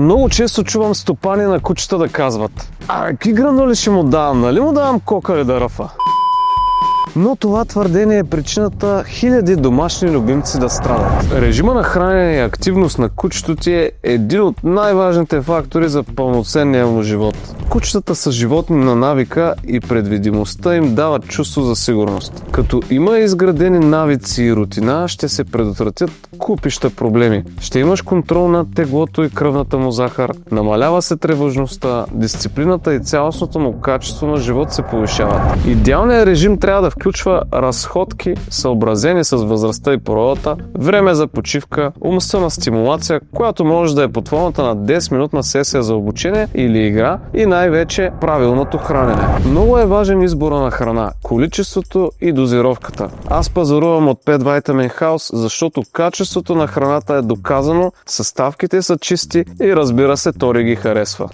Много често чувам стопани на кучета да казват: какви гранули ще му давам, нали му давам кока или да ръфа? Но това твърдение е причината хиляди домашни любимци да страдат. Режима на хранене и активност на кучето ти е един от най-важните фактори за пълноценния му живот. Кучетата са животни на навика и предвидимостта им дава чувство за сигурност. Като има изградени навици и рутина, ще се предотвратят купища проблеми. Ще имаш контрол над теглото и кръвната му захар, намалява се тревожността, дисциплината и цялостното му качество на живот се повишават. Идеалният режим трябва да включва разходки, съобразени с възрастта и породата, време за почивка, умствена стимулация, която може да е под формата на 10-минутна сесия за обучение или игра и най-вече правилното хранене. Много е важен избора на храна, количеството и дозировката. Аз пазарувам от Pet Vitamin House, защото качеството на храната е доказано, съставките са чисти и разбира се, Тори ги харесва.